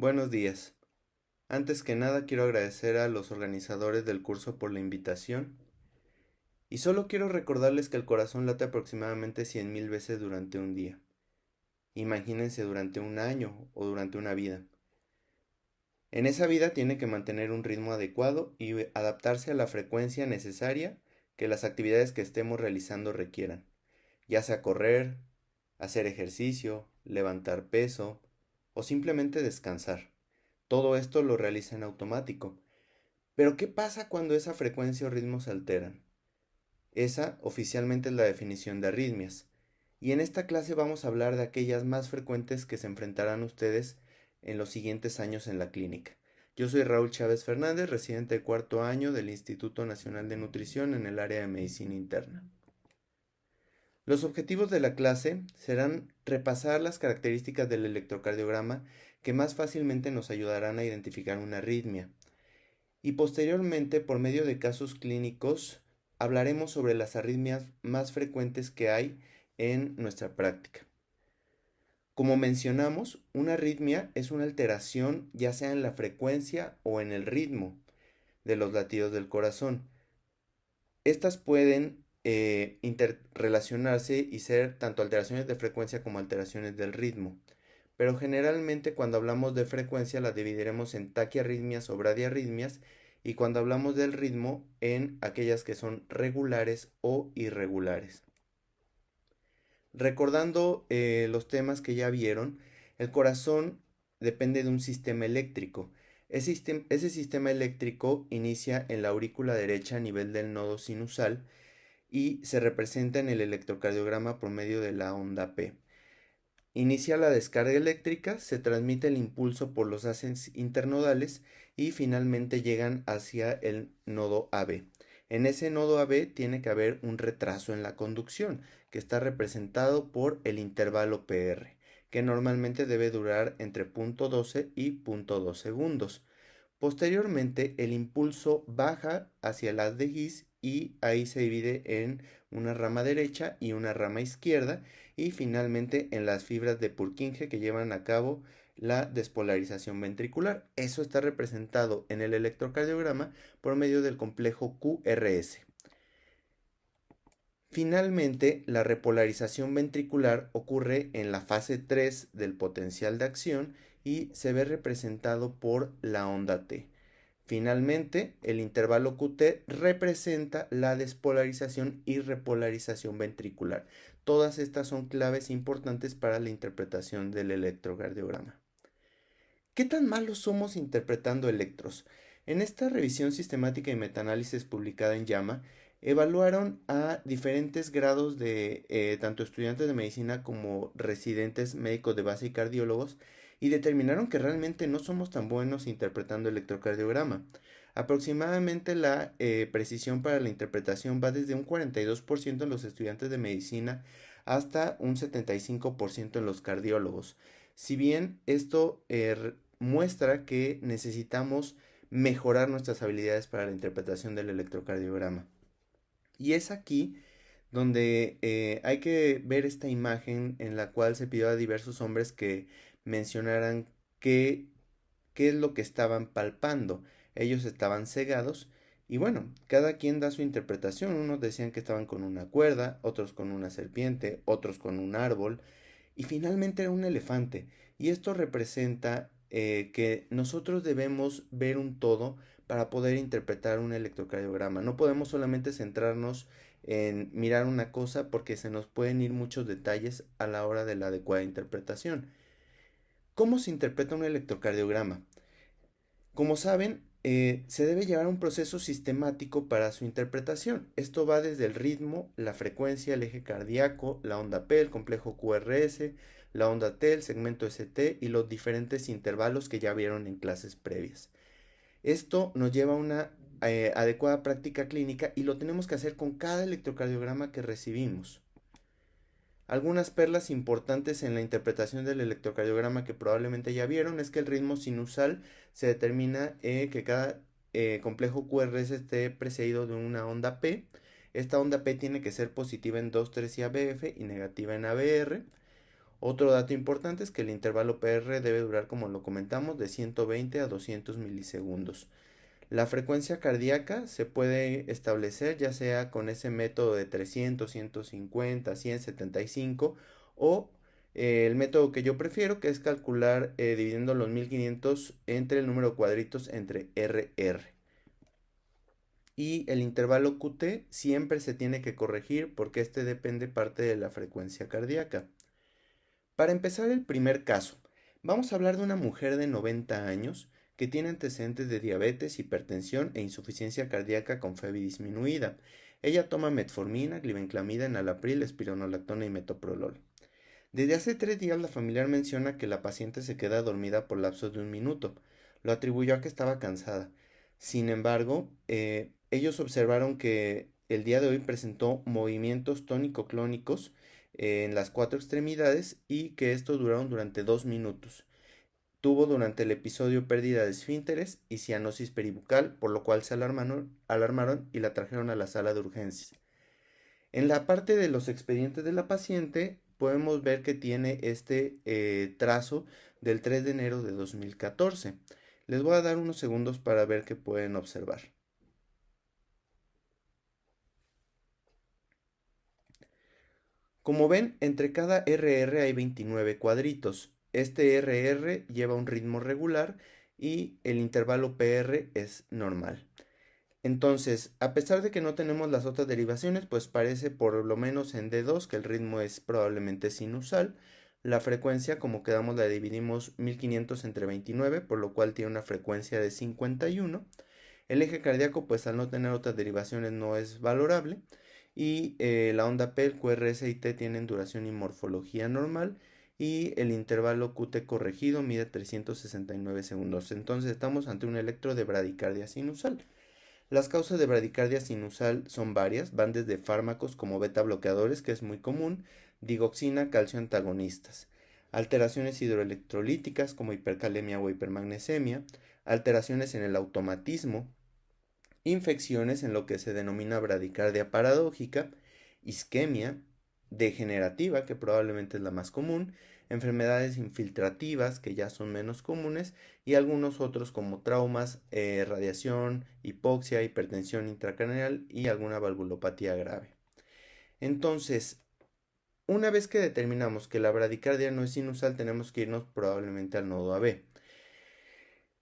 Buenos días. Antes que nada quiero agradecer a los organizadores del curso por la invitación y solo quiero recordarles que el corazón late aproximadamente 100,000 veces durante un día. Imagínense durante un año o durante una vida. En esa vida tiene que mantener un ritmo adecuado y adaptarse a la frecuencia necesaria que las actividades que estemos realizando requieran, ya sea correr, hacer ejercicio, levantar peso o simplemente descansar. Todo esto lo realiza en automático. Pero ¿qué pasa cuando esa frecuencia o ritmo se alteran? Esa oficialmente es la definición de arritmias. Y en esta clase vamos a hablar de aquellas más frecuentes que se enfrentarán ustedes en los siguientes años en la clínica. Yo soy Raúl Chávez Fernández, residente de cuarto año del Instituto Nacional de Nutrición en el área de medicina interna. Los objetivos de la clase serán repasar las características del electrocardiograma que más fácilmente nos ayudarán a identificar una arritmia. Y posteriormente, por medio de casos clínicos, hablaremos sobre las arritmias más frecuentes que hay en nuestra práctica. Como mencionamos, una arritmia es una alteración ya sea en la frecuencia o en el ritmo de los latidos del corazón. Estas pueden interrelacionarse y ser tanto alteraciones de frecuencia como alteraciones del ritmo. Pero generalmente cuando hablamos de frecuencia la dividiremos en taquiarritmias o bradiarritmias y cuando hablamos del ritmo en aquellas que son regulares o irregulares. Recordando los temas que ya vieron, el corazón depende de un sistema eléctrico. Ese sistema eléctrico inicia en la aurícula derecha a nivel del nodo sinusal y se representa en el electrocardiograma por medio de la onda P. Inicia la descarga eléctrica, se transmite el impulso por los haces internodales y finalmente llegan hacia el nodo AB. En ese nodo AB tiene que haber un retraso en la conducción, que está representado por el intervalo PR, que normalmente debe durar entre 0.12 y 0.2 segundos. Posteriormente, el impulso baja hacia el haz de His y ahí se divide en una rama derecha y una rama izquierda y finalmente en las fibras de Purkinje que llevan a cabo la despolarización ventricular. Eso está representado en el electrocardiograma por medio del complejo QRS. Finalmente, la repolarización ventricular ocurre en la fase 3 del potencial de acción y se ve representado por la onda T. Finalmente, el intervalo QT representa la despolarización y repolarización ventricular. Todas estas son claves importantes para la interpretación del electrocardiograma. ¿Qué tan malos somos interpretando electros? En esta revisión sistemática y metaanálisis publicada en JAMA, evaluaron a diferentes grados de tanto estudiantes de medicina como residentes médicos de base y cardiólogos y determinaron que realmente no somos tan buenos interpretando electrocardiograma. Aproximadamente la precisión para la interpretación va desde un 42% en los estudiantes de medicina hasta un 75% en los cardiólogos. Si bien esto muestra que necesitamos mejorar nuestras habilidades para la interpretación del electrocardiograma. Y es aquí donde hay que ver esta imagen en la cual se pidió a diversos hombres que mencionaran qué es lo que estaban palpando. Ellos estaban cegados y bueno, cada quien da su interpretación. Unos decían que estaban con una cuerda, otros con una serpiente, otros con un árbol y finalmente era un elefante. Y esto representa que nosotros debemos ver un todo para poder interpretar un electrocardiograma. No podemos solamente centrarnos en mirar una cosa porque se nos pueden ir muchos detalles a la hora de la adecuada interpretación. ¿Cómo se interpreta un electrocardiograma? Como saben, se debe llevar un proceso sistemático para su interpretación. Esto va desde el ritmo, la frecuencia, el eje cardíaco, la onda P, el complejo QRS, la onda T, el segmento ST y los diferentes intervalos que ya vieron en clases previas. Esto nos lleva a una adecuada práctica clínica y lo tenemos que hacer con cada electrocardiograma que recibimos. Algunas perlas importantes en la interpretación del electrocardiograma que probablemente ya vieron es que el ritmo sinusal se determina que cada complejo QRS esté precedido de una onda P. Esta onda P tiene que ser positiva en 2,3 y ABF y negativa en ABR. Otro dato importante es que el intervalo PR debe durar, como lo comentamos, de 120 a 200 milisegundos. La frecuencia cardíaca se puede establecer ya sea con ese método de 300, 150, 175 o el método que yo prefiero, que es calcular dividiendo los 1500 entre el número de cuadritos entre RR. Y el intervalo QT siempre se tiene que corregir porque este depende parte de la frecuencia cardíaca. Para empezar el primer caso, vamos a hablar de una mujer de 90 años que tiene antecedentes de diabetes, hipertensión e insuficiencia cardíaca con FEBI disminuida. Ella toma metformina, glibenclamida, enalapril, espironolactona y metoprolol. Desde hace 3 días la familiar menciona que la paciente se queda dormida por lapsos de 1 minuto. Lo atribuyó a que estaba cansada. Sin embargo, ellos observaron que el día de hoy presentó movimientos tónico-clónicos en las 4 extremidades y que estos duraron durante 2 minutos. Tuvo durante el episodio pérdida de esfínteres y cianosis peribucal, por lo cual se alarmaron y la trajeron a la sala de urgencias. En la parte de los expedientes de la paciente podemos ver que tiene este trazo del 3 de enero de 2014. Les voy a dar unos segundos para ver qué pueden observar. Como ven, entre cada RR hay 29 cuadritos. Este RR lleva un ritmo regular y el intervalo PR es normal. Entonces, a pesar de que no tenemos las otras derivaciones, pues parece por lo menos en D2 que el ritmo es probablemente sinusal. La frecuencia, como quedamos, la dividimos 1500 entre 29, por lo cual tiene una frecuencia de 51. El eje cardíaco, pues al no tener otras derivaciones, no es valorable. Y la onda P, el QRS y T tienen duración y morfología normal. Y el intervalo QT corregido mide 369 segundos. Entonces estamos ante un electro de bradicardia sinusal. Las causas de bradicardia sinusal son varias, van desde fármacos como beta bloqueadores, que es muy común, digoxina, calcio antagonistas, alteraciones hidroelectrolíticas como hipercalemia o hipermagnesemia, alteraciones en el automatismo, infecciones en lo que se denomina bradicardia paradójica, isquemia degenerativa, que probablemente es la más común, enfermedades infiltrativas, que ya son menos comunes, y algunos otros como traumas, radiación, hipoxia, hipertensión intracraneal y alguna valvulopatía grave. Entonces, una vez que determinamos que la bradicardia no es sinusal, tenemos que irnos probablemente al nodo AB.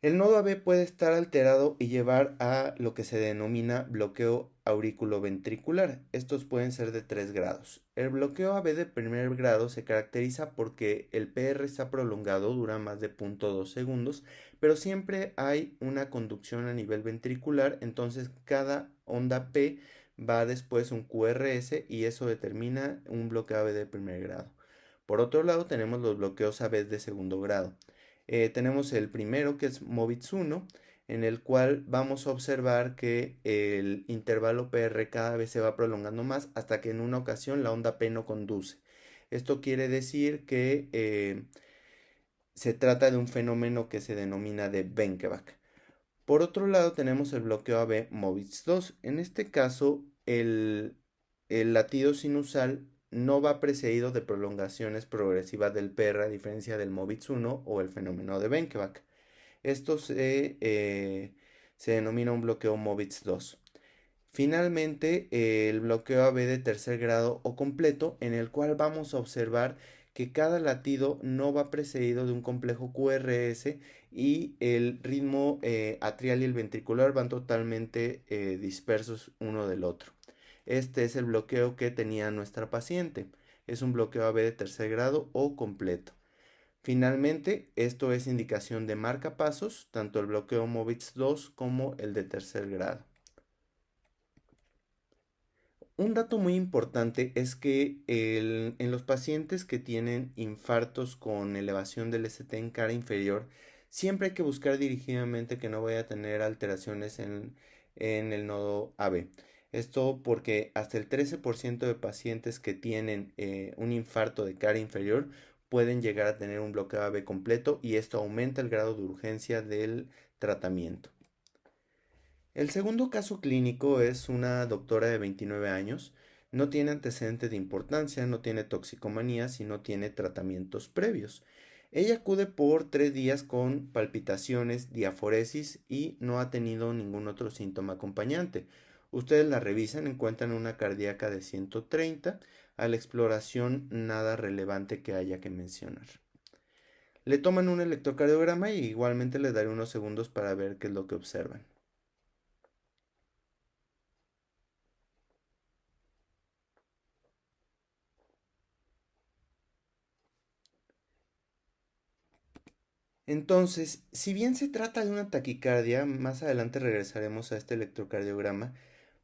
El nodo AB puede estar alterado y llevar a lo que se denomina bloqueo auriculoventricular. Estos pueden ser de 3 grados. El bloqueo AB de primer grado se caracteriza porque el PR está prolongado, dura más de 0.2 segundos, pero siempre hay una conducción a nivel ventricular, entonces cada onda P va después un QRS y eso determina un bloqueo AB de primer grado. Por otro lado, tenemos los bloqueos AB de segundo grado. Tenemos el primero que es MOVITS 1, en el cual vamos a observar que el intervalo PR cada vez se va prolongando más hasta que en una ocasión la onda P no conduce. Esto quiere decir que se trata de un fenómeno que se denomina de Benkeback. Por otro lado tenemos el bloqueo AB MOVITS 2. En este caso el latido sinusal no va precedido de prolongaciones progresivas del PR a diferencia del MOVITS 1 o el fenómeno de Benkeback. Esto se denomina un bloqueo MOVITS 2. Finalmente, el bloqueo AB de tercer grado o completo, en el cual vamos a observar que cada latido no va precedido de un complejo QRS y el ritmo atrial y el ventricular van totalmente dispersos uno del otro. Este es el bloqueo que tenía nuestra paciente. Es un bloqueo AB de tercer grado o completo. Finalmente, esto es indicación de marcapasos, tanto el bloqueo MOVITS 2 como el de tercer grado. Un dato muy importante es que en los pacientes que tienen infartos con elevación del ST en cara inferior, siempre hay que buscar dirigidamente que no vaya a tener alteraciones en el nodo AB. Esto porque hasta el 13% de pacientes que tienen un infarto de cara inferior pueden llegar a tener un bloqueo AB completo y esto aumenta el grado de urgencia del tratamiento. El segundo caso clínico es una doctora de 29 años. No tiene antecedente de importancia, no tiene toxicomanías y no tiene tratamientos previos. Ella acude por 3 días con palpitaciones, diaforesis y no ha tenido ningún otro síntoma acompañante. Ustedes la revisan, encuentran una cardíaca de 130, a la exploración nada relevante que haya que mencionar. Le toman un electrocardiograma y igualmente le daré unos segundos para ver qué es lo que observan. Entonces, si bien se trata de una taquicardia, más adelante regresaremos a este electrocardiograma.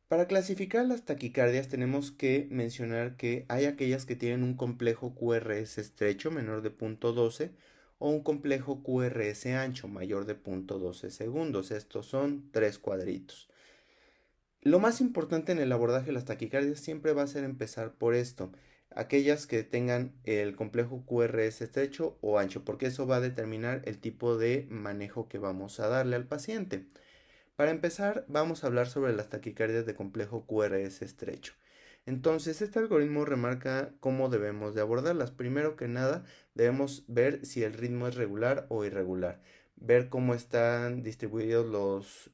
Para clasificar las taquicardias tenemos que mencionar que hay aquellas que tienen un complejo QRS estrecho menor de 0.12 o un complejo QRS ancho mayor de 0.12 segundos. Estos son 3 cuadritos. Lo más importante en el abordaje de las taquicardias siempre va a ser empezar por esto, aquellas que tengan el complejo QRS estrecho o ancho, porque eso va a determinar el tipo de manejo que vamos a darle al paciente. Para empezar, vamos a hablar sobre las taquicardias de complejo QRS estrecho. Entonces, este algoritmo remarca cómo debemos de abordarlas. Primero que nada, debemos ver si el ritmo es regular o irregular. Ver cómo están distribuidos los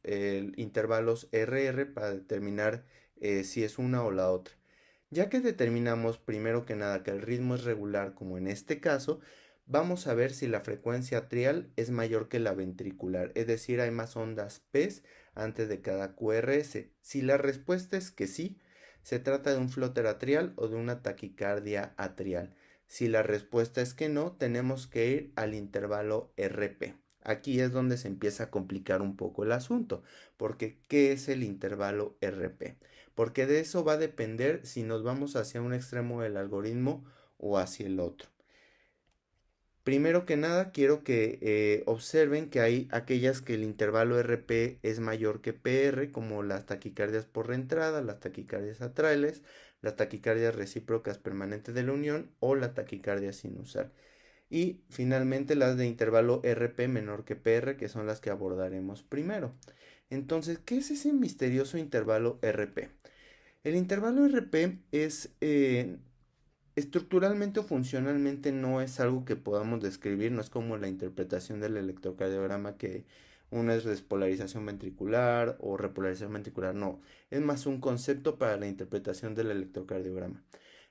intervalos RR para determinar si es una o la otra. Ya que determinamos primero que nada que el ritmo es regular, como en este caso, vamos a ver si la frecuencia atrial es mayor que la ventricular, es decir, hay más ondas P antes de cada QRS. Si la respuesta es que sí, se trata de un flóter atrial o de una taquicardia atrial. Si la respuesta es que no, tenemos que ir al intervalo RP. Aquí es donde se empieza a complicar un poco el asunto, porque ¿qué es el intervalo RP? Porque de eso va a depender si nos vamos hacia un extremo del algoritmo o hacia el otro. Primero que nada, quiero que observen que hay aquellas que el intervalo RP es mayor que PR, como las taquicardias por reentrada, las taquicardias atriales, las taquicardias recíprocas permanentes de la unión o la taquicardia sinusal. Y finalmente las de intervalo RP menor que PR, que son las que abordaremos primero. Entonces, ¿qué es ese misterioso intervalo RP? El intervalo RP es estructuralmente o funcionalmente no es algo que podamos describir, no es como la interpretación del electrocardiograma que uno es despolarización ventricular o repolarización ventricular, no, es más un concepto para la interpretación del electrocardiograma.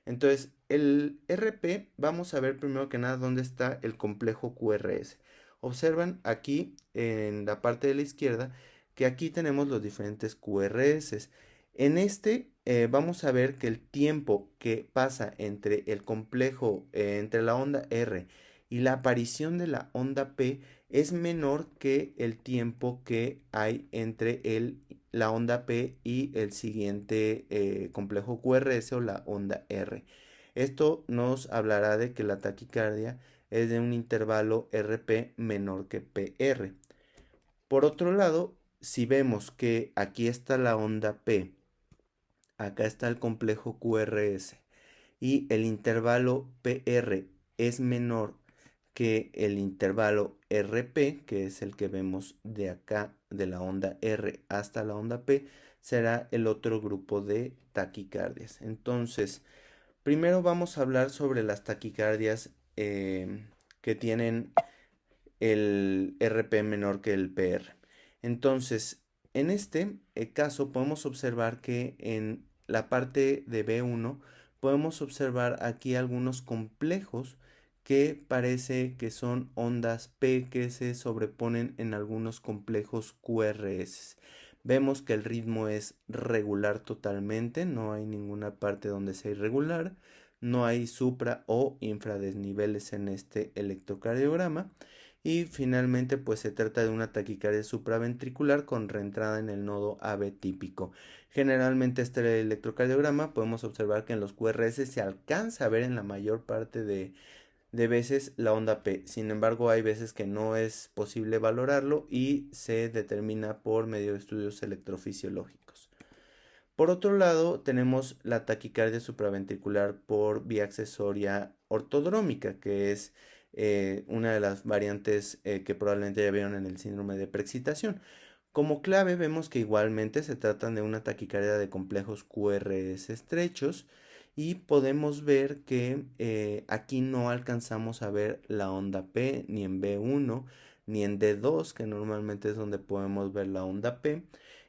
Entonces, el RP, vamos a ver primero que nada dónde está el complejo QRS. Observan aquí en la parte de la izquierda que aquí tenemos los diferentes QRS. En este vamos a ver que el tiempo que pasa entre el complejo, entre la onda R y la aparición de la onda P es menor que el tiempo que hay entre la onda P y el siguiente complejo QRS o la onda R. Esto nos hablará de que la taquicardia es de un intervalo RP menor que PR. Por otro lado, si vemos que aquí está la onda P, acá está el complejo QRS y el intervalo PR es menor que el intervalo RP, que es el que vemos de acá, de la onda R hasta la onda P, será el otro grupo de taquicardias. Entonces, primero vamos a hablar sobre las taquicardias que tienen el RP menor que el PR. Entonces, en este caso podemos observar que en la parte de B1 podemos observar aquí algunos complejos que parece que son ondas P que se sobreponen en algunos complejos QRS. Vemos que el ritmo es regular totalmente, no hay ninguna parte donde sea irregular, no hay supra o infradesniveles en este electrocardiograma. Y finalmente, pues se trata de una taquicardia supraventricular con reentrada en el nodo AB típico. Generalmente este electrocardiograma podemos observar que en los QRS se alcanza a ver en la mayor parte de veces la onda P. Sin embargo, hay veces que no es posible valorarlo y se determina por medio de estudios electrofisiológicos. Por otro lado, tenemos la taquicardia supraventricular por vía accesoria ortodrómica, que es una de las variantes que probablemente ya vieron en el síndrome de preexcitación. Como clave vemos que igualmente se tratan de una taquicardia de complejos QRS estrechos y podemos ver que aquí no alcanzamos a ver la onda P ni en B1 ni en D2, que normalmente es donde podemos ver la onda P.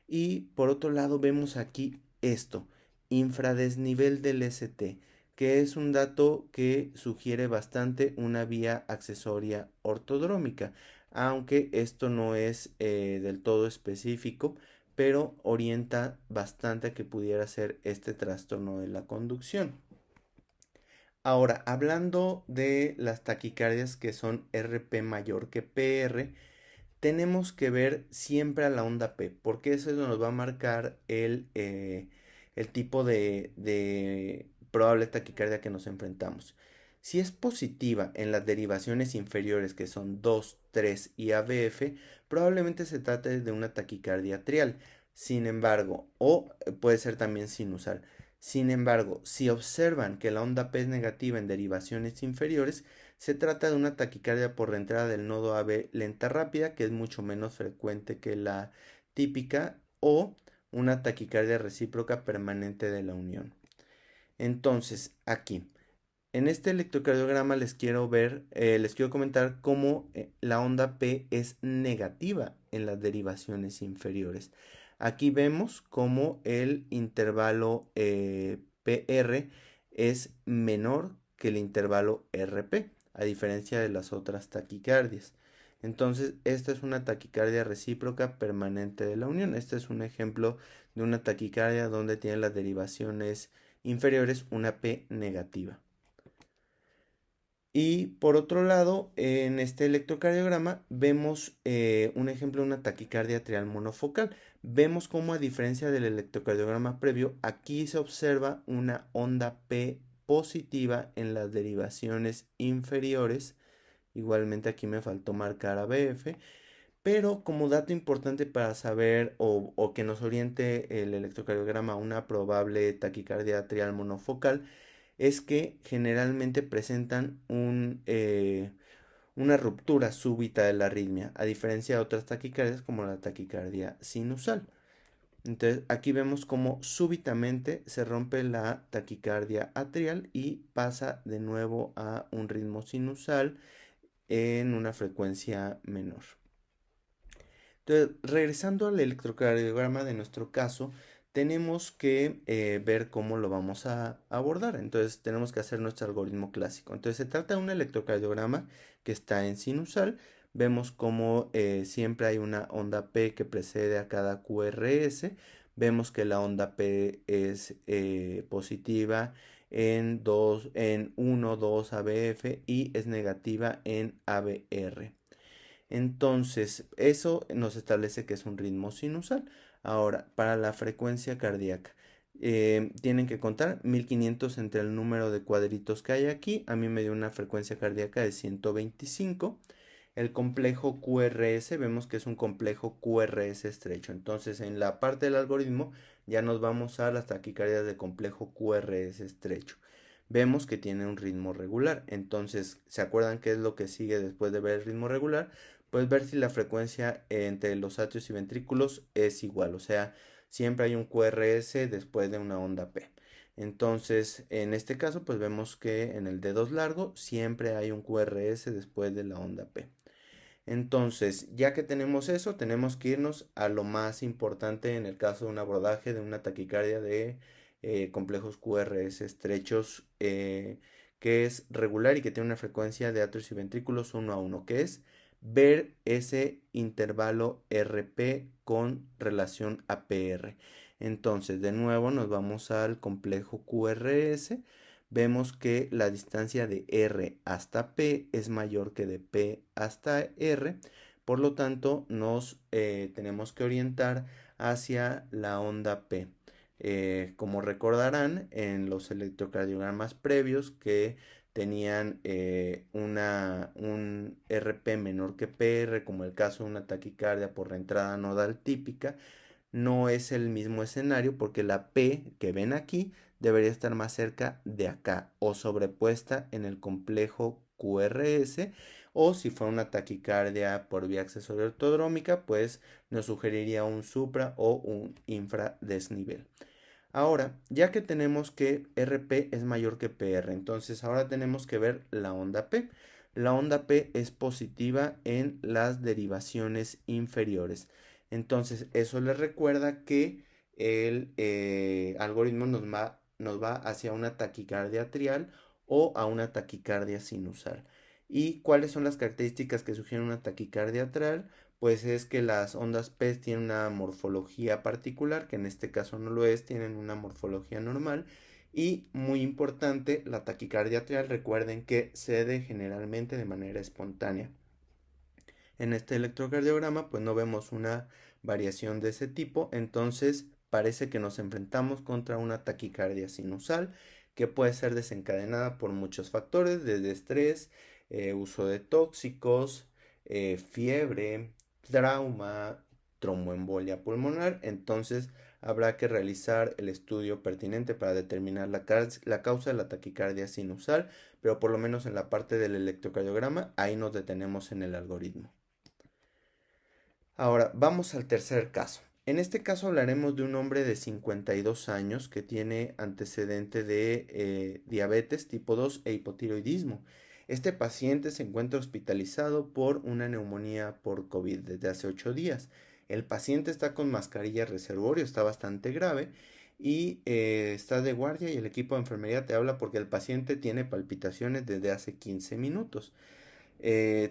Y por otro lado vemos aquí esto, infradesnivel del ST, que es un dato que sugiere bastante una vía accesoria ortodrómica, aunque esto no es del todo específico, pero orienta bastante a que pudiera ser este trastorno de la conducción. Ahora, hablando de las taquicardias que son RP mayor que PR, tenemos que ver siempre a la onda P, porque eso nos va a marcar el tipo de probable taquicardia que nos enfrentamos. Si es positiva en las derivaciones inferiores, que son 2, 3 y ABF, probablemente se trate de una taquicardia atrial. Sin embargo, o puede ser también sinusal. Sin embargo, si observan que la onda P es negativa en derivaciones inferiores, se trata de una taquicardia por reentrada del nodo AB lenta rápida, que es mucho menos frecuente que la típica, o una taquicardia recíproca permanente de la unión. Entonces, aquí, en este electrocardiograma les quiero comentar cómo la onda P es negativa en las derivaciones inferiores. Aquí vemos cómo el intervalo PR es menor que el intervalo RP, a diferencia de las otras taquicardias. Entonces, esta es una taquicardia recíproca permanente de la unión. Este es un ejemplo de una taquicardia donde tiene las derivaciones inferiores una P negativa. Y por otro lado, en este electrocardiograma vemos un ejemplo de una taquicardia atrial monofocal. Vemos cómo, a diferencia del electrocardiograma previo, aquí se observa una onda P positiva en las derivaciones inferiores. Igualmente aquí me faltó marcar a BF, pero como dato importante para saber o que nos oriente el electrocardiograma a una probable taquicardia atrial monofocal, es que generalmente presentan una ruptura súbita de la arritmia, a diferencia de otras taquicardias como la taquicardia sinusal. Entonces aquí vemos cómo súbitamente se rompe la taquicardia atrial y pasa de nuevo a un ritmo sinusal en una frecuencia menor. Entonces, regresando al electrocardiograma de nuestro caso, tenemos que ver cómo lo vamos a abordar. Entonces, tenemos que hacer nuestro algoritmo clásico. Entonces, se trata de un electrocardiograma que está en sinusal. Vemos cómo siempre hay una onda P que precede a cada QRS. Vemos que la onda P es positiva en 1, 2 ABF y es negativa en ABR. Entonces, eso nos establece que es un ritmo sinusal. Ahora, para la frecuencia cardíaca, tienen que contar 1500 entre el número de cuadritos que hay aquí. A mí me dio una frecuencia cardíaca de 125. El complejo QRS, vemos que es un complejo QRS estrecho. Entonces, en la parte del algoritmo ya nos vamos a las taquicardias de complejo QRS estrecho. Vemos que tiene un ritmo regular. Entonces, ¿se acuerdan qué es lo que sigue después de ver el ritmo regular? Pues ver si la frecuencia entre los atrios y ventrículos es igual. O sea, siempre hay un QRS después de una onda P. Entonces, en este caso, pues vemos que en el D2 largo siempre hay un QRS después de la onda P. Entonces, ya que tenemos eso, tenemos que irnos a lo más importante en el caso de un abordaje de una taquicardia de complejos QRS estrechos, que es regular y que tiene una frecuencia de atrios y ventrículos 1 a 1, que es ver ese intervalo RP con relación a PR. Entonces, de nuevo nos vamos al complejo QRS. Vemos que la distancia de R hasta P es mayor que de P hasta R, por lo tanto nos tenemos que orientar hacia la onda P. Como recordarán, en los electrocardiogramas previos que tenían un RP menor que PR, como el caso de una taquicardia por reentrada nodal típica, no es el mismo escenario porque la P que ven aquí debería estar más cerca de acá o sobrepuesta en el complejo QRS, o si fue una taquicardia por vía accesoria ortodrómica, pues nos sugeriría un supra o un infradesnivel. Ahora, ya que tenemos que RP es mayor que PR, entonces ahora tenemos que ver la onda P. La onda P es positiva en las derivaciones inferiores. Entonces, eso les recuerda que el algoritmo nos va hacia una taquicardia atrial o a una taquicardia sinusal. ¿Y cuáles son las características que sugieren una taquicardia atrial? Pues es que las ondas P tienen una morfología particular, que en este caso no lo es, tienen una morfología normal. Y muy importante, la taquicardia atrial, recuerden que cede generalmente de manera espontánea. En este electrocardiograma, pues no vemos una variación de ese tipo, entonces parece que nos enfrentamos contra una taquicardia sinusal, que puede ser desencadenada por muchos factores, desde estrés, uso de tóxicos, fiebre, trauma, tromboembolia pulmonar. Entonces habrá que realizar el estudio pertinente para determinar la causa de la taquicardia sinusal, pero por lo menos en la parte del electrocardiograma, ahí nos detenemos en el algoritmo. Ahora, vamos al tercer caso. En este caso hablaremos de un hombre de 52 años que tiene antecedente de diabetes tipo 2 e hipotiroidismo. Este paciente se encuentra hospitalizado por una neumonía por COVID desde hace 8 días. El paciente está con mascarilla reservorio, está bastante grave y está de guardia, y el equipo de enfermería te habla porque el paciente tiene palpitaciones desde hace 15 minutos.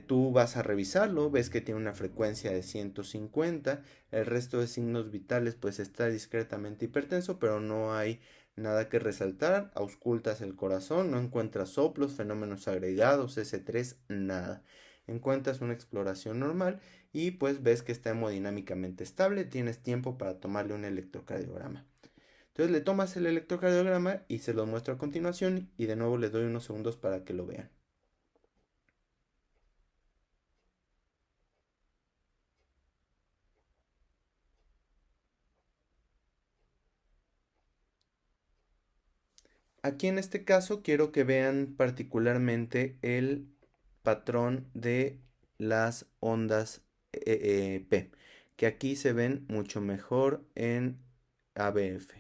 Tú vas a revisarlo, ves que tiene una frecuencia de 150, el resto de signos vitales pues está discretamente hipertenso, pero no hay nada que resaltar. Auscultas el corazón, no encuentras soplos, fenómenos agregados, S3, nada. Encuentras una exploración normal y pues ves que está hemodinámicamente estable, tienes tiempo para tomarle un electrocardiograma. Entonces le tomas el electrocardiograma y se lo muestro a continuación, y de nuevo le doy unos segundos para que lo vean. Aquí en este caso quiero que vean particularmente el patrón de las ondas P, que aquí se ven mucho mejor en ABF.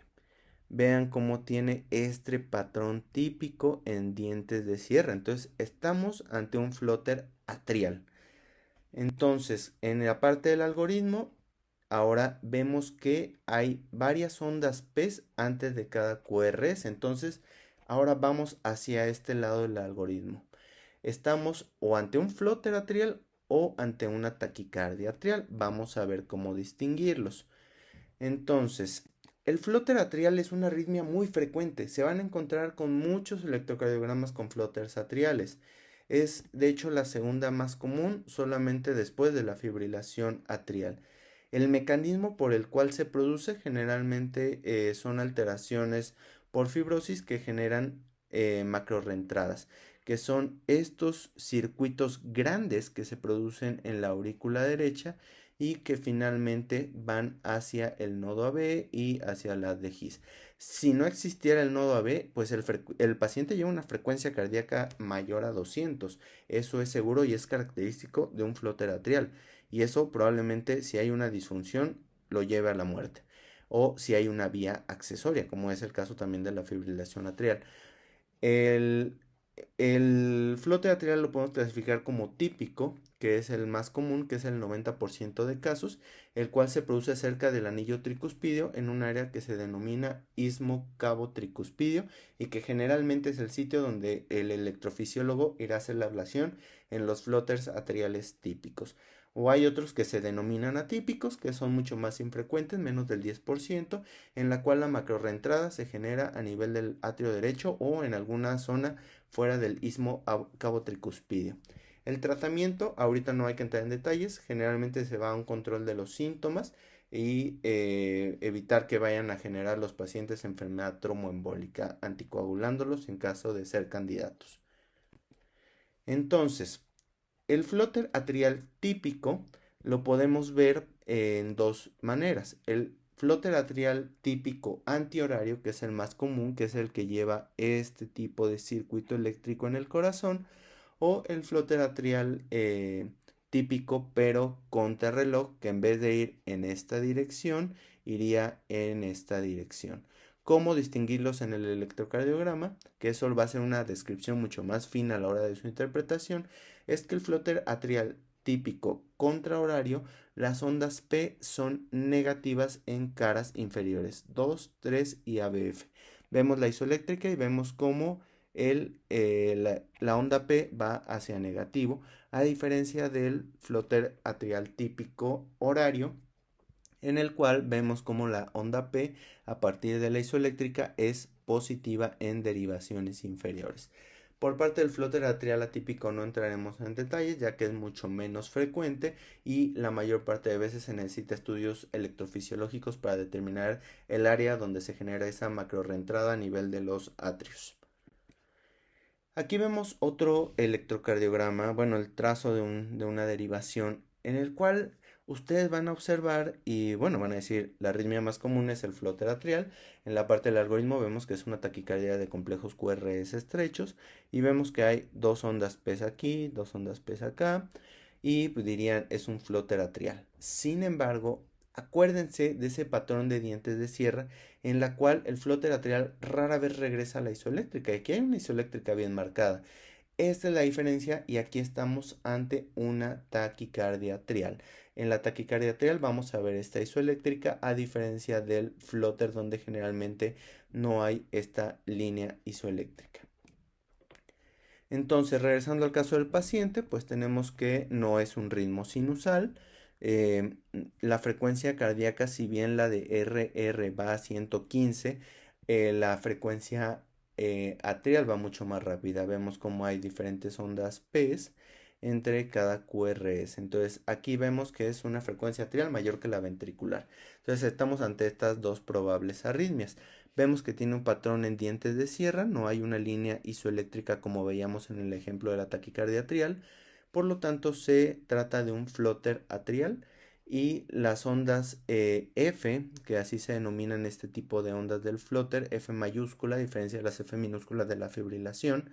Vean cómo tiene este patrón típico en dientes de sierra. Entonces estamos ante un flóter atrial. Entonces, en la parte del algoritmo, ahora vemos que hay varias ondas P antes de cada QRS. Entonces, ahora vamos hacia este lado del algoritmo. Estamos o ante un flóter atrial o ante una taquicardia atrial. Vamos a ver cómo distinguirlos. Entonces, el flóter atrial es una arritmia muy frecuente. Se van a encontrar con muchos electrocardiogramas con flóteres atriales. Es de hecho la segunda más común, solamente después de la fibrilación atrial. El mecanismo por el cual se produce generalmente son alteraciones por fibrosis que generan macrorreentradas, que son estos circuitos grandes que se producen en la aurícula derecha y que finalmente van hacia el nodo AB y hacia la de His. Si no existiera el nodo AB, pues el paciente lleva una frecuencia cardíaca mayor a 200. Eso es seguro y es característico de un flóter atrial. Y eso probablemente, si hay una disfunción, lo lleve a la muerte. O si hay una vía accesoria, como es el caso también de la fibrilación atrial. El, el flote atrial lo podemos clasificar como típico, que es el más común, que es el 90% de casos, el cual se produce cerca del anillo tricuspidio en un área que se denomina istmo cabo tricuspidio, y que generalmente es el sitio donde el electrofisiólogo irá a hacer la ablación en los flotters atriales típicos. O hay otros que se denominan atípicos, que son mucho más infrecuentes, menos del 10%, en la cual la macrorreentrada se genera a nivel del atrio derecho o en alguna zona fuera del istmo cabo-tricuspidio. El tratamiento, ahorita no hay que entrar en detalles, generalmente se va a un control de los síntomas y evitar que vayan a generar los pacientes enfermedad tromboembólica, anticoagulándolos en caso de ser candidatos. Entonces, el flóter atrial típico lo podemos ver en dos maneras. El flóter atrial típico antihorario, que es el más común, que es el que lleva este tipo de circuito eléctrico en el corazón, o el flúter atrial típico pero contrarreloj, que en vez de ir en esta dirección, iría en esta dirección. ¿Cómo distinguirlos en el electrocardiograma? Que eso va a ser una descripción mucho más fina a la hora de su interpretación. Es que el flúter atrial típico contrahorario, las ondas P son negativas en caras inferiores, 2, 3 y ABF. Vemos la isoeléctrica y vemos cómo la onda P va hacia negativo, a diferencia del flúter atrial típico horario, en el cual vemos como la onda P a partir de la isoeléctrica es positiva en derivaciones inferiores. Por parte del flúter atrial atípico no entraremos en detalles, ya que es mucho menos frecuente y la mayor parte de veces se necesita estudios electrofisiológicos para determinar el área donde se genera esa macrorreentrada a nivel de los atrios. Aquí vemos otro electrocardiograma, bueno, el trazo de una derivación en el cual ustedes van a observar y, bueno, van a decir, la arritmia más común es el flúter atrial. En la parte del algoritmo vemos que es una taquicardia de complejos QRS estrechos y vemos que hay dos ondas P aquí, dos ondas P acá y pues, dirían es un flúter atrial. Sin embargo, acuérdense de ese patrón de dientes de sierra en la cual el flúter atrial rara vez regresa a la isoeléctrica. Y aquí hay una isoeléctrica bien marcada. Esta es la diferencia y aquí estamos ante una taquicardia atrial. En la taquicardia atrial vamos a ver esta isoeléctrica a diferencia del flúter donde generalmente no hay esta línea isoeléctrica. Entonces, regresando al caso del paciente, pues tenemos que no es un ritmo sinusal. eh, la frecuencia cardíaca, si bien la de RR va a 115, la frecuencia atrial va mucho más rápida. Vemos como hay diferentes ondas P's entre cada QRS. Entonces, aquí vemos que es una frecuencia atrial mayor que la ventricular. Entonces, estamos ante estas dos probables arritmias. Vemos que tiene un patrón en dientes de sierra, no hay una línea isoeléctrica como veíamos en el ejemplo de la taquicardia atrial, por lo tanto se trata de un flúter atrial y las ondas F, que así se denominan este tipo de ondas del flúter, F mayúscula, a diferencia de las F minúsculas de la fibrilación,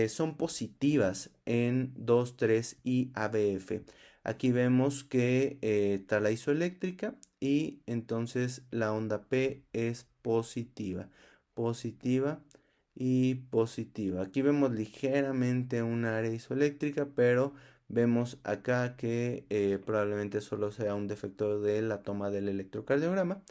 son positivas en 2, 3 y ABF. Aquí vemos que está la isoeléctrica y entonces la onda P es positiva, positiva y positiva. Aquí vemos ligeramente una área isoeléctrica, pero vemos acá que probablemente solo sea un defecto de la toma del electrocardiograma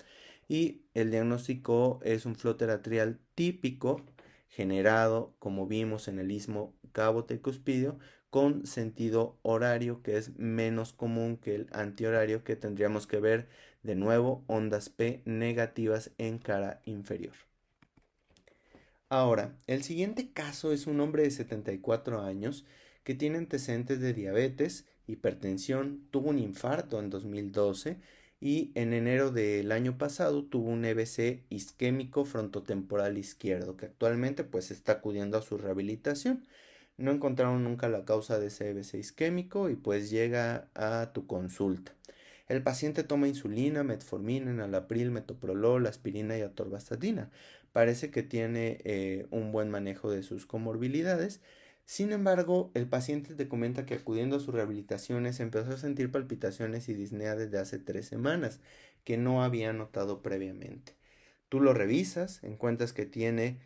y el diagnóstico es un flúter atrial típico generado, como vimos en el istmo cabo-tricuspidio, con sentido horario que es menos común que el antihorario, que tendríamos que ver de nuevo ondas P negativas en cara inferior. Ahora, el siguiente caso es un hombre de 74 años que tiene antecedentes de diabetes, hipertensión, tuvo un infarto en 2012 y en enero del año pasado tuvo un EBC isquémico frontotemporal izquierdo, que actualmente pues está acudiendo a su rehabilitación. No encontraron nunca la causa de ese EBC isquémico y pues llega a tu consulta. El paciente toma insulina, metformina, enalapril, metoprolol, aspirina y atorvastatina. Parece que tiene un buen manejo de sus comorbilidades. Sin embargo, el paciente te comenta que acudiendo a sus rehabilitaciones empezó a sentir palpitaciones y disnea desde hace 3 semanas, que no había notado previamente. Tú lo revisas, encuentras que tiene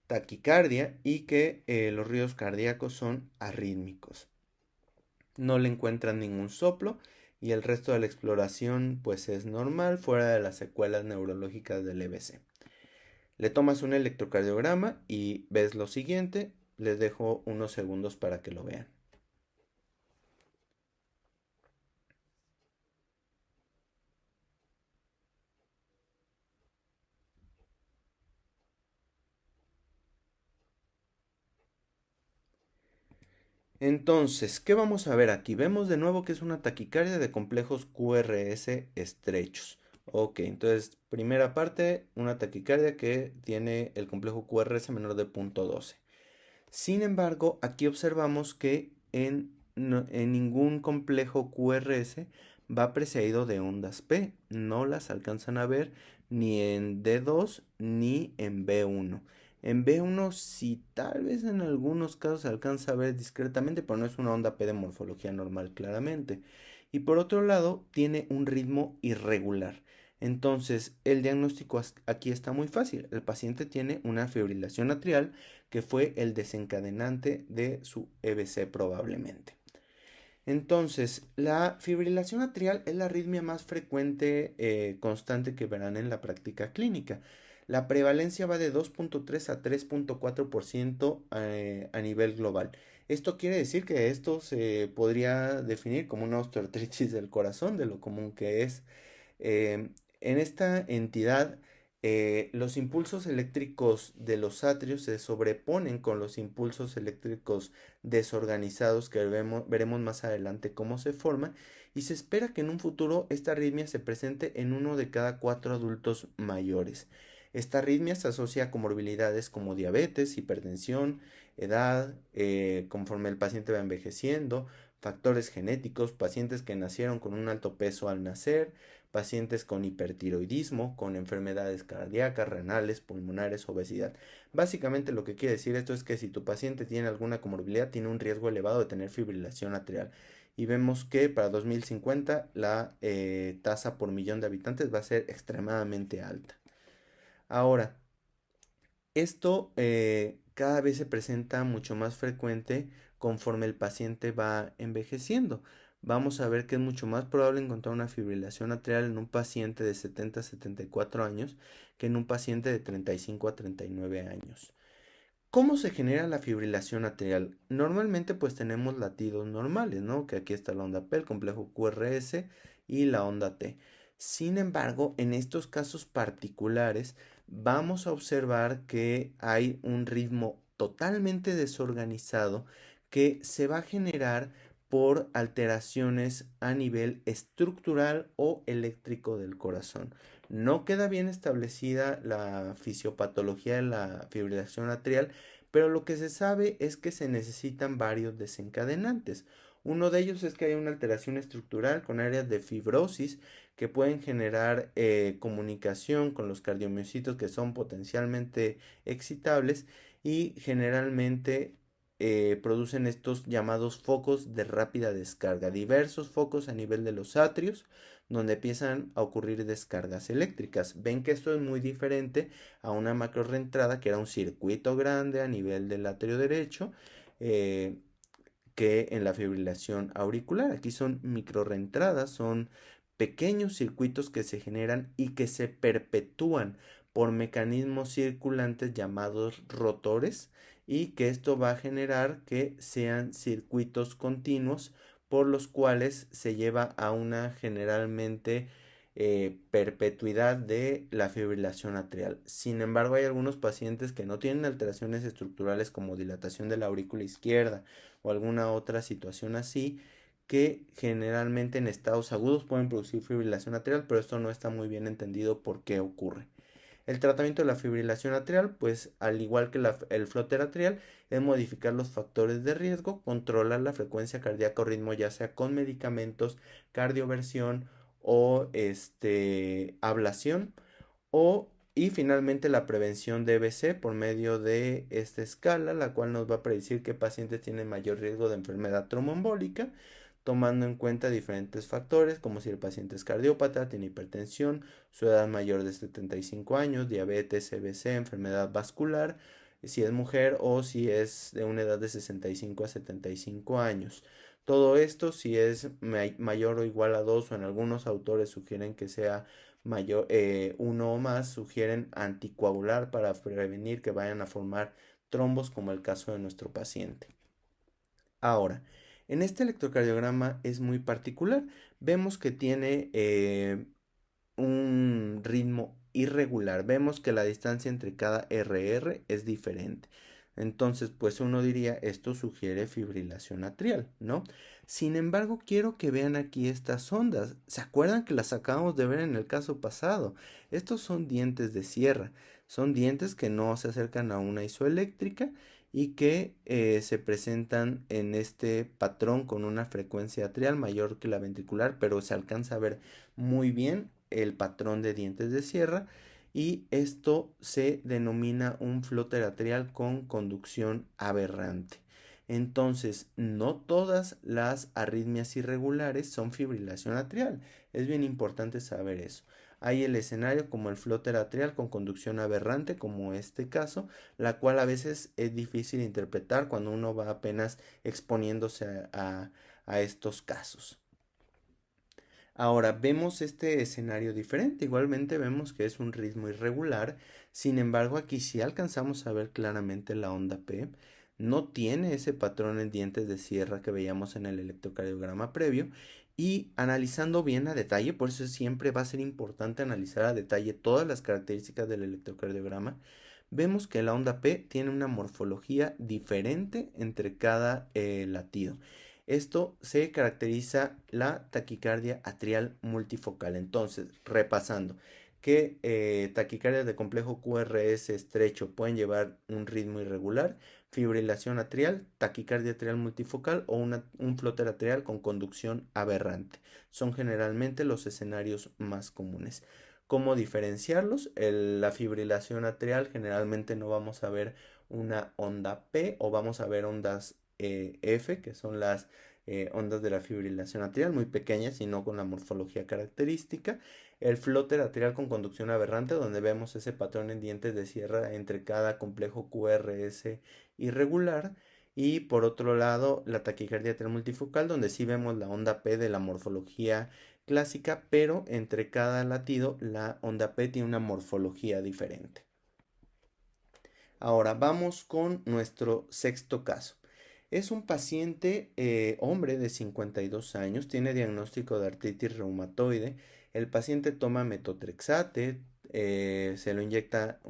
taquicardia y que los ríos cardíacos son arrítmicos. No le encuentran ningún soplo y el resto de la exploración pues es normal fuera de las secuelas neurológicas del EBC. Le tomas un electrocardiograma y ves lo siguiente. Les dejo unos segundos para que lo vean. Entonces, ¿qué vamos a ver aquí? Vemos de nuevo que es una taquicardia de complejos QRS estrechos. Ok, entonces, primera parte, una taquicardia que tiene el complejo QRS menor de 0.12. Sin embargo, aquí observamos que en ningún complejo QRS va precedido de ondas P. No las alcanzan a ver ni en D2 ni en B1. En B1 sí, tal vez en algunos casos se alcanza a ver discretamente, pero no es una onda P de morfología normal, claramente. Y por otro lado, tiene un ritmo irregular. Entonces, el diagnóstico aquí está muy fácil. El paciente tiene una fibrilación atrial que fue el desencadenante de su EBC probablemente. Entonces, la fibrilación atrial es la arritmia más frecuente constante que verán en la práctica clínica. La prevalencia va de 2.3 a 3.4% a nivel global. Esto quiere decir que esto se podría definir como una osteoartritis del corazón, de lo común que es. En esta entidad, los impulsos eléctricos de los atrios se sobreponen con los impulsos eléctricos desorganizados que veremos más adelante cómo se forman y se espera que en un futuro esta arritmia se presente en uno de cada 4 adultos mayores. Esta arritmia se asocia a comorbilidades como diabetes, hipertensión, edad, conforme el paciente va envejeciendo, factores genéticos, pacientes que nacieron con un alto peso al nacer, pacientes con hipertiroidismo, con enfermedades cardíacas, renales, pulmonares, obesidad. Básicamente lo que quiere decir esto es que si tu paciente tiene alguna comorbilidad, tiene un riesgo elevado de tener fibrilación atrial. Y vemos que para 2050 la tasa por millón de habitantes va a ser extremadamente alta. Ahora, esto cada vez se presenta mucho más frecuente conforme el paciente va envejeciendo. Vamos a ver que es mucho más probable encontrar una fibrilación atrial en un paciente de 70 a 74 años que en un paciente de 35 a 39 años. ¿Cómo se genera la fibrilación atrial? Normalmente pues tenemos latidos normales, ¿no? Que aquí está la onda P, el complejo QRS y la onda T. Sin embargo, en estos casos particulares vamos a observar que hay un ritmo totalmente desorganizado que se va a generar por alteraciones a nivel estructural o eléctrico del corazón. No queda bien establecida la fisiopatología de la fibrilación atrial, pero lo que se sabe es que se necesitan varios desencadenantes. Uno de ellos es que hay una alteración estructural con áreas de fibrosis que pueden generar comunicación con los cardiomiocitos que son potencialmente excitables y generalmente producen estos llamados focos de rápida descarga, diversos focos a nivel de los atrios donde empiezan a ocurrir descargas eléctricas. Ven que esto es muy diferente a una macro reentrada que era un circuito grande a nivel del atrio derecho eh, que en la fibrilación auricular. Aquí son micro reentradas, son pequeños circuitos que se generan y que se perpetúan por mecanismos circulantes llamados rotores y que esto va a generar que sean circuitos continuos por los cuales se lleva a una generalmente perpetuidad de la fibrilación atrial. Sin embargo, hay algunos pacientes que no tienen alteraciones estructurales como dilatación de la aurícula izquierda o alguna otra situación así, que generalmente en estados agudos pueden producir fibrilación atrial, pero esto no está muy bien entendido por qué ocurre. El tratamiento de la fibrilación atrial, pues al igual que el flóter atrial, es modificar los factores de riesgo, controlar la frecuencia cardíaca o ritmo, ya sea con medicamentos, cardioversión o ablación, y finalmente la prevención de EBC por medio de esta escala, la cual nos va a predecir qué pacientes tienen mayor riesgo de enfermedad tromboembólica, tomando en cuenta diferentes factores, como si el paciente es cardiópata, tiene hipertensión, su edad mayor de 75 años, diabetes, EBC, enfermedad vascular, si es mujer o si es de una edad de 65 a 75 años. Todo esto si es mayor o igual a 2 o en algunos autores sugieren que sea mayor, uno o más, sugieren anticoagular para prevenir que vayan a formar trombos como el caso de nuestro paciente. Ahora, en este electrocardiograma es muy particular. Vemos que tiene un ritmo irregular. Vemos que la distancia entre cada RR es diferente. Entonces, pues uno diría, esto sugiere fibrilación atrial, ¿no? Sin embargo, quiero que vean aquí estas ondas. ¿Se acuerdan que las acabamos de ver en el caso pasado? Estos son dientes de sierra. Son dientes que no se acercan a una isoeléctrica y que se presentan en este patrón con una frecuencia atrial mayor que la ventricular, pero se alcanza a ver muy bien el patrón de dientes de sierra y esto se denomina un flúter atrial con conducción aberrante. Entonces, no todas las arritmias irregulares son fibrilación atrial. Es bien importante saber eso. Hay el escenario como el flúter atrial con conducción aberrante, como este caso, la cual a veces es difícil interpretar cuando uno va apenas exponiéndose a estos casos. Ahora vemos este escenario diferente, igualmente vemos que es un ritmo irregular, sin embargo aquí sí alcanzamos a ver claramente la onda P, no tiene ese patrón en dientes de sierra que veíamos en el electrocardiograma previo y analizando bien a detalle, por eso siempre va a ser importante analizar a detalle todas las características del electrocardiograma, vemos que la onda P tiene una morfología diferente entre cada latido. Esto se caracteriza la taquicardia atrial multifocal. Entonces, repasando, que taquicardias de complejo QRS estrecho pueden llevar un ritmo irregular, fibrilación atrial, taquicardia atrial multifocal o un flúter atrial con conducción aberrante. Son generalmente los escenarios más comunes. ¿Cómo diferenciarlos? La fibrilación atrial generalmente no vamos a ver una onda P o vamos a ver ondas F, que son las ondas de la fibrilación atrial, muy pequeñas y no con la morfología característica. El flúter atrial con conducción aberrante, donde vemos ese patrón en dientes de sierra entre cada complejo QRS irregular. Y por otro lado, la taquicardia atrial multifocal, donde sí vemos la onda P de la morfología clásica, pero entre cada latido la onda P tiene una morfología diferente. Ahora vamos con nuestro sexto caso. Es un paciente hombre de 52 años, tiene diagnóstico de artritis reumatoide. El paciente toma metotrexate, se lo inyecta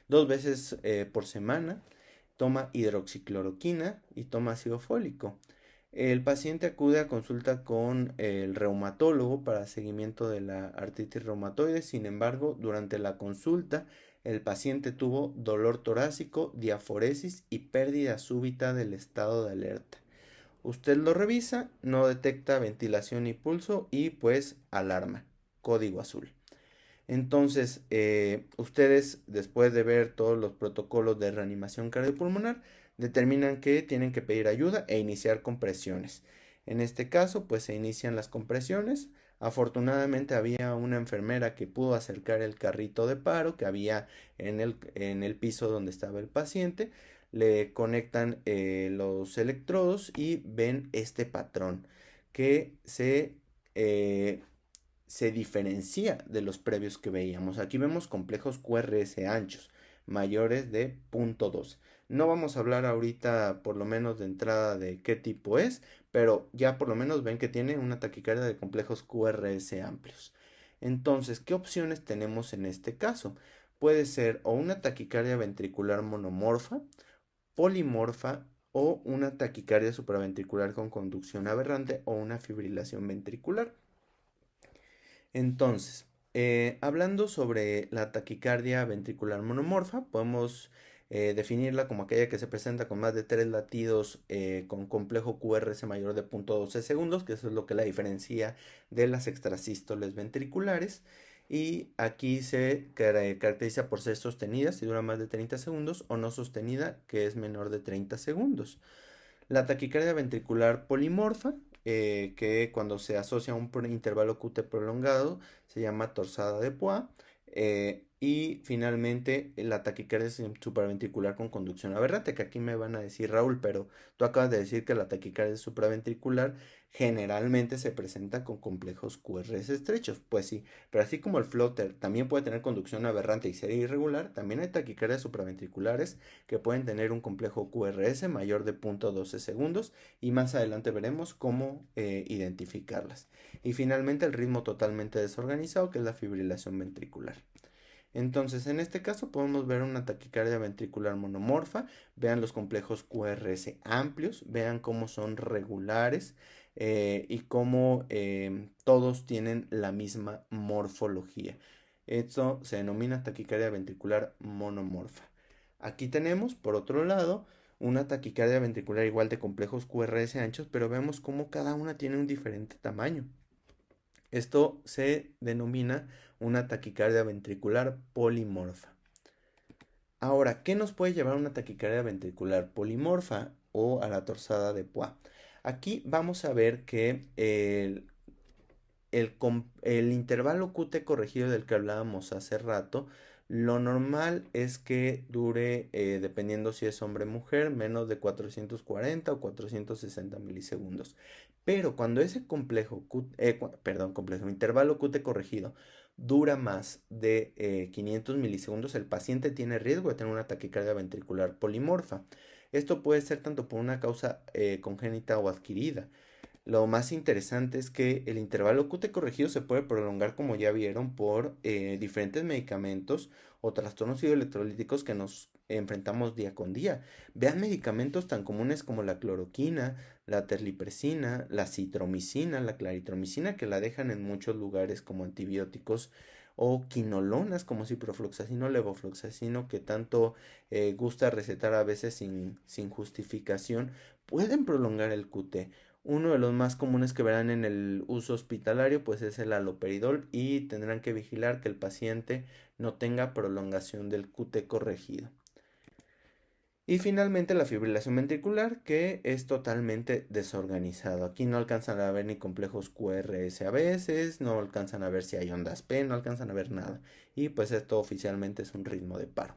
dos veces por semana, toma hidroxicloroquina y toma ácido fólico. El paciente acude a consulta con el reumatólogo para seguimiento de la artritis reumatoide. Sin embargo, durante la consulta, el paciente tuvo dolor torácico, diaforesis y pérdida súbita del estado de alerta. Usted lo revisa, no detecta ventilación ni pulso y pues alarma, código azul. Entonces, ustedes, después de ver todos los protocolos de reanimación cardiopulmonar, determinan que tienen que pedir ayuda e iniciar compresiones. En este caso, pues se inician las compresiones. Afortunadamente había una enfermera que pudo acercar el carrito de paro que había en el piso donde estaba el paciente. Le conectan los electrodos y ven este patrón que eh, se diferencia de los previos que veíamos. Aquí vemos complejos QRS anchos, mayores de 0.2. No vamos a hablar ahorita por lo menos de entrada de qué tipo es, pero ya por lo menos ven que tiene una taquicardia de complejos QRS amplios. Entonces, ¿qué opciones tenemos en este caso? Puede ser o una taquicardia ventricular monomorfa, polimorfa o una taquicardia supraventricular con conducción aberrante o una fibrilación ventricular. Entonces, hablando sobre la taquicardia ventricular monomorfa, podemos definirla como aquella que se presenta con más de 3 latidos con complejo QRS mayor de 0.12 segundos, que eso es lo que la diferencia de las extrasístoles ventriculares. Y aquí se caracteriza por ser sostenida si dura más de 30 segundos o no sostenida, que es menor de 30 segundos. La taquicardia ventricular polimorfa, que cuando se asocia a un intervalo QT prolongado, se llama torsada de Poix. Y finalmente la taquicardia supraventricular con conducción aberrante, que aquí me van a decir, Raúl, pero tú acabas de decir que la taquicardia supraventricular generalmente se presenta con complejos QRS estrechos. Pues sí, pero así como el floater también puede tener conducción aberrante y ser irregular, también hay taquicardias supraventriculares que pueden tener un complejo QRS mayor de 0.12 segundos y más adelante veremos cómo identificarlas. Y finalmente el ritmo totalmente desorganizado, que es la fibrilación ventricular. Entonces, en este caso podemos ver una taquicardia ventricular monomorfa, vean los complejos QRS amplios, vean cómo son regulares y cómo todos tienen la misma morfología. Esto se denomina taquicardia ventricular monomorfa. Aquí tenemos, por otro lado, una taquicardia ventricular igual de complejos QRS anchos, pero vemos cómo cada una tiene un diferente tamaño. Esto se denomina una taquicardia ventricular polimorfa. Ahora, ¿qué nos puede llevar a una taquicardia ventricular polimorfa o a la torsada de Poix? Aquí vamos a ver que el intervalo QT corregido del que hablábamos hace rato, lo normal es que dure, dependiendo si es hombre o mujer, menos de 440 o 460 milisegundos. Pero cuando ese complejo intervalo QT corregido dura más de 500 milisegundos, el paciente tiene riesgo de tener una taquicardia ventricular polimorfa. Esto puede ser tanto por una causa congénita o adquirida. Lo más interesante es que el intervalo QT corregido se puede prolongar, como ya vieron, por diferentes medicamentos o trastornos hidroelectrolíticos que nos enfrentamos día con día. Vean medicamentos tan comunes como la cloroquina, la terlipresina, la citromicina, la claritromicina, que la dejan en muchos lugares como antibióticos, o quinolonas como ciprofloxacino o levofloxacino, que tanto gusta recetar a veces sin justificación, pueden prolongar el QT. Uno de los más comunes que verán en el uso hospitalario pues es el haloperidol, y tendrán que vigilar que el paciente no tenga prolongación del QT corregido. Y finalmente la fibrilación ventricular, que es totalmente desorganizado. Aquí no alcanzan a ver ni complejos QRS a veces, no alcanzan a ver si hay ondas P, no alcanzan a ver nada. Y pues esto oficialmente es un ritmo de paro.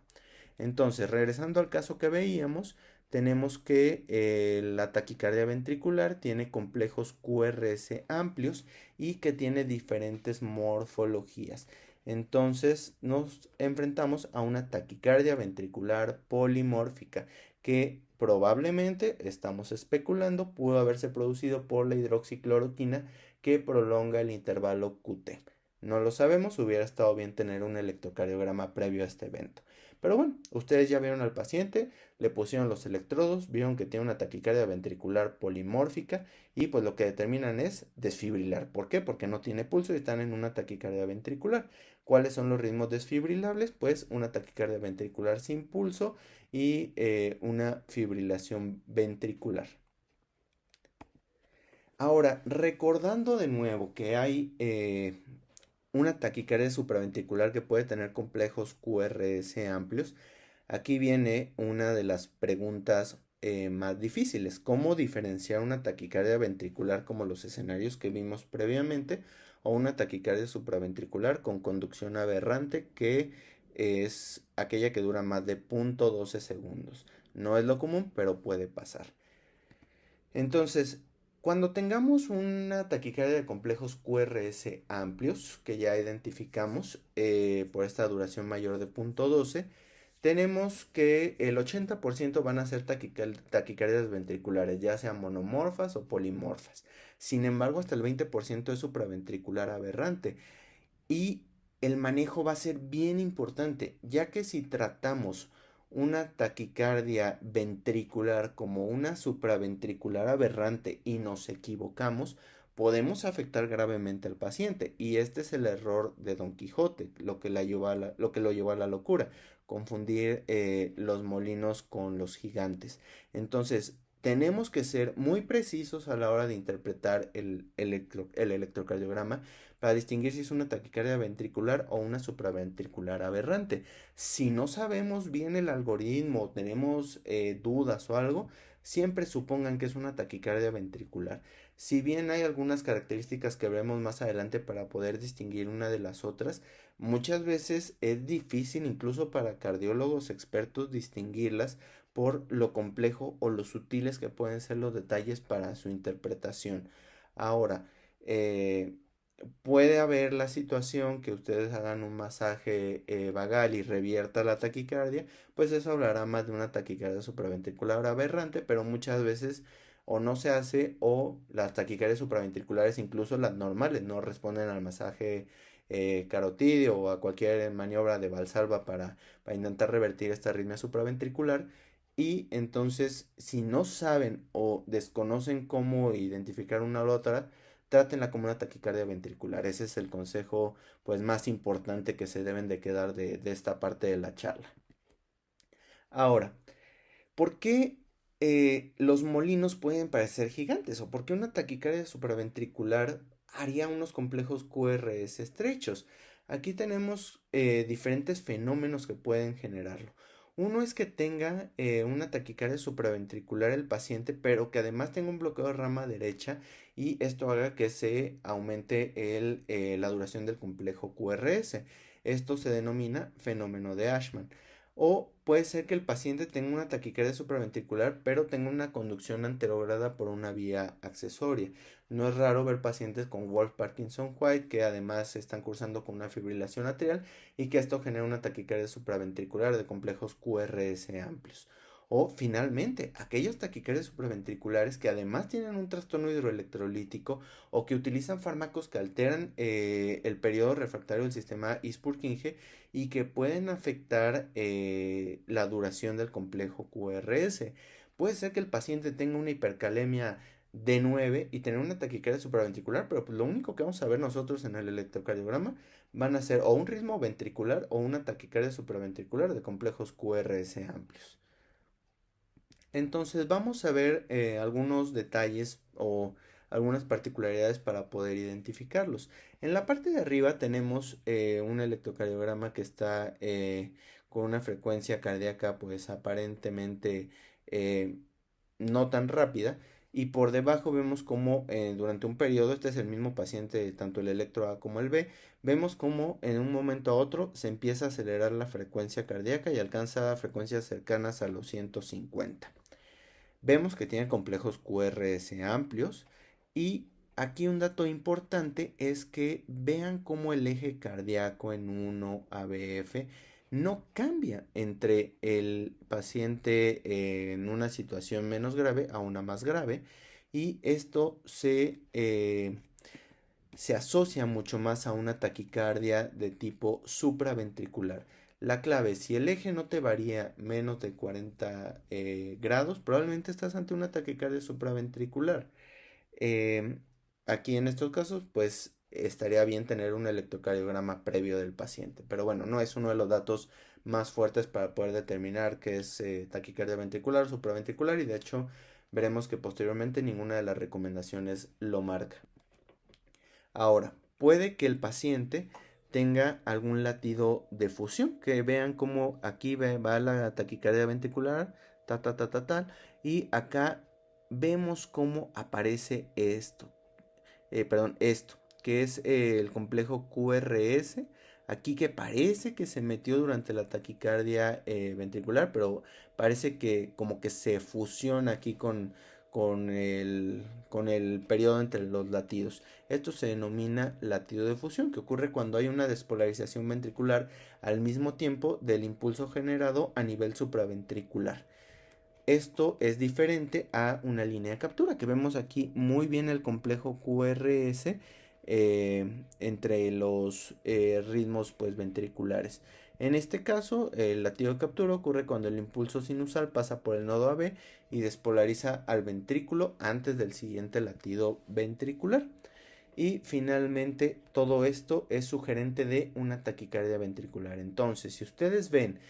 Entonces, regresando al caso que veíamos, tenemos que la taquicardia ventricular tiene complejos QRS amplios y que tiene diferentes morfologías. Entonces, nos enfrentamos a una taquicardia ventricular polimórfica que probablemente, estamos especulando, pudo haberse producido por la hidroxicloroquina que prolonga el intervalo QT. No lo sabemos, hubiera estado bien tener un electrocardiograma previo a este evento. Pero bueno, ustedes ya vieron al paciente, le pusieron los electrodos, vieron que tiene una taquicardia ventricular polimórfica y pues lo que determinan es desfibrilar. ¿Por qué? Porque no tiene pulso y están en una taquicardia ventricular. ¿Cuáles son los ritmos desfibrilables? Pues una taquicardia ventricular sin pulso y una fibrilación ventricular. Ahora, recordando de nuevo que hay una taquicardia supraventricular que puede tener complejos QRS amplios, aquí viene una de las preguntas más difíciles. ¿Cómo diferenciar una taquicardia ventricular como los escenarios que vimos previamente o una taquicardia supraventricular con conducción aberrante, que es aquella que dura más de 0.12 segundos? No es lo común, pero puede pasar. Entonces, cuando tengamos una taquicardia de complejos QRS amplios, que ya identificamos por esta duración mayor de 0.12, tenemos que el 80% van a ser taquicardias ventriculares, ya sean monomorfas o polimorfas. Sin embargo, hasta el 20% es supraventricular aberrante. Y el manejo va a ser bien importante, ya que si tratamos una taquicardia ventricular como una supraventricular aberrante y nos equivocamos, podemos afectar gravemente al paciente. Y este es el error de Don Quijote, lo que lo llevó a la locura, confundir los molinos con los gigantes. Entonces, tenemos que ser muy precisos a la hora de interpretar el electrocardiograma para distinguir si es una taquicardia ventricular o una supraventricular aberrante. Si no sabemos bien el algoritmo o tenemos dudas o algo, siempre supongan que es una taquicardia ventricular. Si bien hay algunas características que veremos más adelante para poder distinguir una de las otras, muchas veces es difícil incluso para cardiólogos expertos distinguirlas por lo complejo o lo sutiles que pueden ser los detalles para su interpretación. Ahora, puede haber la situación que ustedes hagan un masaje vagal y revierta la taquicardia, pues eso hablará más de una taquicardia supraventricular aberrante, pero muchas veces o no se hace, o las taquicardias supraventriculares, incluso las normales, no responden al masaje carotidio o a cualquier maniobra de Valsalva para intentar revertir esta arritmia supraventricular. Y entonces, si no saben o desconocen cómo identificar una u otra, trátenla como una taquicardia ventricular. Ese es el consejo pues más importante que se deben de quedar de esta parte de la charla. Ahora, ¿por qué los molinos pueden parecer gigantes? ¿O por qué una taquicardia supraventricular haría unos complejos QRS estrechos? Aquí tenemos diferentes fenómenos que pueden generarlo. Uno es que tenga una taquicardia supraventricular el paciente, pero que además tenga un bloqueo de rama derecha y esto haga que se aumente la duración del complejo QRS. Esto se denomina fenómeno de Ashman. O puede ser que el paciente tenga una taquicardia supraventricular, pero tenga una conducción anterograda por una vía accesoria. No es raro ver pacientes con Wolff-Parkinson-White que además están cursando con una fibrilación atrial y que esto genera una taquicardia supraventricular de complejos QRS amplios. O finalmente, aquellos taquicardias supraventriculares que además tienen un trastorno hidroelectrolítico o que utilizan fármacos que alteran el periodo refractario del sistema His-Purkinje y que pueden afectar la duración del complejo QRS. Puede ser que el paciente tenga una hipercalemia de 9 y tener una taquicardia supraventricular, pero pues lo único que vamos a ver nosotros en el electrocardiograma van a ser o un ritmo ventricular o una taquicardia supraventricular de complejos QRS amplios. Entonces vamos a ver algunos detalles o algunas particularidades para poder identificarlos. En la parte de arriba tenemos un electrocardiograma que está con una frecuencia cardíaca pues aparentemente eh, no tan rápida y por debajo vemos como durante un periodo, este es el mismo paciente, tanto el electro A como el B, vemos como en un momento a otro se empieza a acelerar la frecuencia cardíaca y alcanza frecuencias cercanas a los 150. Vemos que tiene complejos QRS amplios y aquí un dato importante es que vean cómo el eje cardíaco en 1 ABF no cambia entre el paciente en una situación menos grave a una más grave y esto se asocia mucho más a una taquicardia de tipo supraventricular. La clave, si el eje no te varía menos de 40 grados, probablemente estás ante una taquicardia supraventricular. Em, Aquí en estos casos, pues estaría bien tener un electrocardiograma previo del paciente. Pero bueno, no es uno de los datos más fuertes para poder determinar qué es taquicardia ventricular o supraventricular y de hecho veremos que posteriormente ninguna de las recomendaciones lo marca. Ahora, puede que el paciente tenga algún latido de fusión, que vean cómo aquí va la taquicardia ventricular, tal, y acá vemos cómo aparece esto, que es el complejo QRS, aquí que parece que se metió durante la taquicardia ventricular, pero parece que como que se fusiona aquí con el periodo entre los latidos. Esto se denomina latido de fusión, que ocurre cuando hay una despolarización ventricular al mismo tiempo del impulso generado a nivel supraventricular. Esto es diferente a una línea de captura, que vemos aquí muy bien el complejo QRS entre los ritmos pues, ventriculares. En este caso, el latido de captura ocurre cuando el impulso sinusal pasa por el nodo AB y despolariza al ventrículo antes del siguiente latido ventricular. Y finalmente, todo esto es sugerente de una taquicardia ventricular. Entonces, si ustedes ven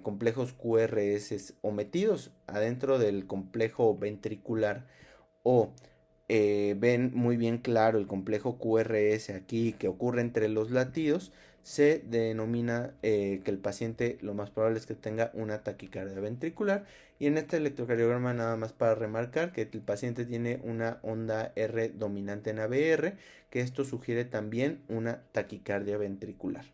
complejos QRS o metidos adentro del complejo ventricular o ven muy bien claro el complejo QRS aquí que ocurre entre los latidos, se denomina que el paciente lo más probable es que tenga una taquicardia ventricular. Y en este electrocardiograma nada más para remarcar que el paciente tiene una onda R dominante en ABR, que esto sugiere también una taquicardia ventricular.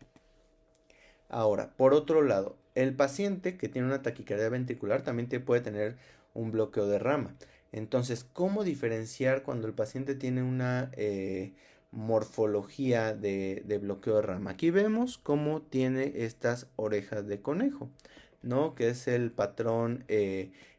Ahora, por otro lado, el paciente que tiene una taquicardia ventricular también puede tener un bloqueo de rama. Entonces, ¿cómo diferenciar cuando el paciente tiene una morfología de bloqueo de rama? Aquí vemos cómo tiene estas orejas de conejo, ¿no? Que es el patrón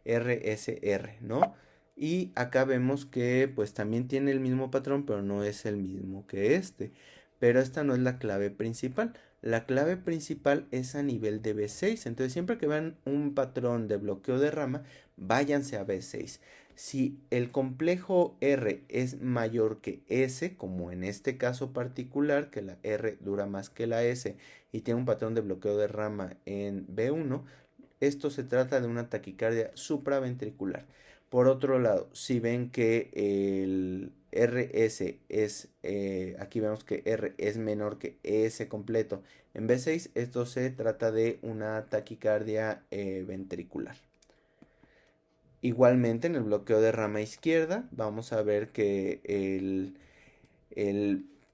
RSR, ¿no? Y acá vemos que pues también tiene el mismo patrón, pero no es el mismo que este. Pero esta no es la clave principal. La clave principal es a nivel de B6. Entonces, siempre que vean un patrón de bloqueo de rama, váyanse a B6. Si el complejo R es mayor que S, como en este caso particular, que la R dura más que la S y tiene un patrón de bloqueo de rama en B1, esto se trata de una taquicardia supraventricular. Por otro lado, si ven que RS es, aquí vemos que R es menor que ES completo en B6, esto se trata de una taquicardia ventricular. Igualmente en el bloqueo de rama izquierda vamos a ver que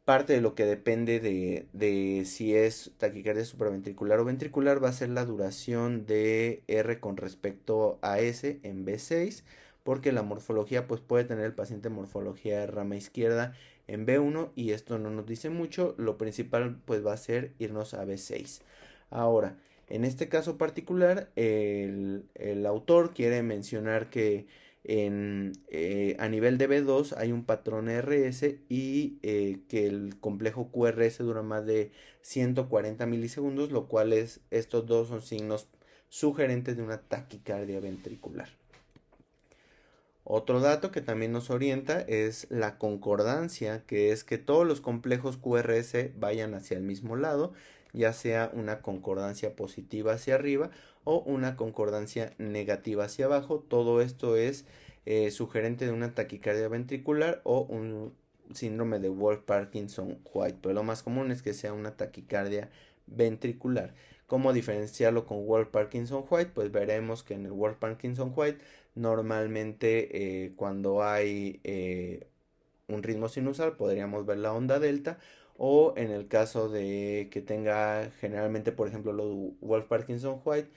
parte de lo que depende de si es taquicardia supraventricular o ventricular va a ser la duración de R con respecto a S en B6, porque la morfología pues puede tener el paciente morfología de rama izquierda en B1 y esto no nos dice mucho, lo principal pues va a ser irnos a B6. Ahora, en este caso particular, el autor quiere mencionar que a nivel de B2 hay un patrón RS y que el complejo QRS dura más de 140 milisegundos, lo cual estos dos son signos sugerentes de una taquicardia ventricular. Otro dato que también nos orienta es la concordancia, que es que todos los complejos QRS vayan hacia el mismo lado, ya sea una concordancia positiva hacia arriba o una concordancia negativa hacia abajo. Todo esto es sugerente de una taquicardia ventricular o un síndrome de Wolff-Parkinson-White, pero lo más común es que sea una taquicardia ventricular. ¿Cómo diferenciarlo con Wolff-Parkinson-White? Pues veremos que en el Wolff-Parkinson-White normalmente cuando hay un ritmo sinusal podríamos ver la onda delta, o en el caso de que tenga generalmente, por ejemplo, los Wolff-Parkinson-White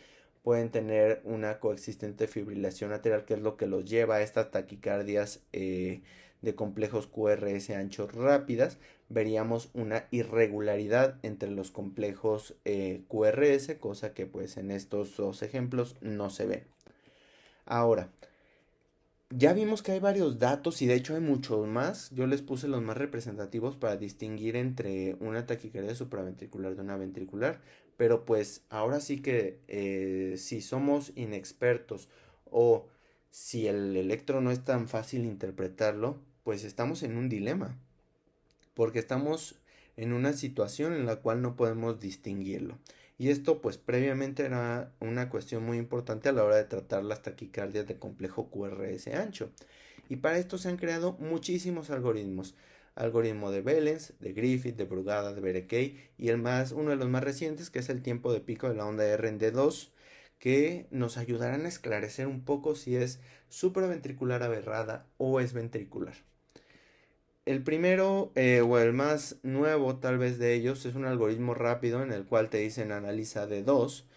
pueden tener una coexistente fibrilación atrial, que es lo que los lleva a estas taquicardias de complejos QRS anchos rápidas. Veríamos una irregularidad entre los complejos QRS, cosa que pues en estos dos ejemplos no se ve. Ahora, ya vimos que hay varios datos y de hecho hay muchos más. Yo les puse los más representativos para distinguir entre una taquicardia supraventricular de una ventricular. Pero pues ahora sí que si somos inexpertos o si el electro no es tan fácil interpretarlo, pues estamos en un dilema. Porque estamos en una situación en la cual no podemos distinguirlo. Y esto pues previamente era una cuestión muy importante a la hora de tratar las taquicardias de complejo QRS ancho. Y para esto se han creado muchísimos algoritmos. Algoritmo de Behlens, de Griffith, de Brugada, de Berekei y uno de los más recientes que es el tiempo de pico de la onda R en D2, que nos ayudarán a esclarecer un poco si es supraventricular aberrada o es ventricular. El primero o el más nuevo tal vez de ellos es un algoritmo rápido en el cual te dicen analiza de 2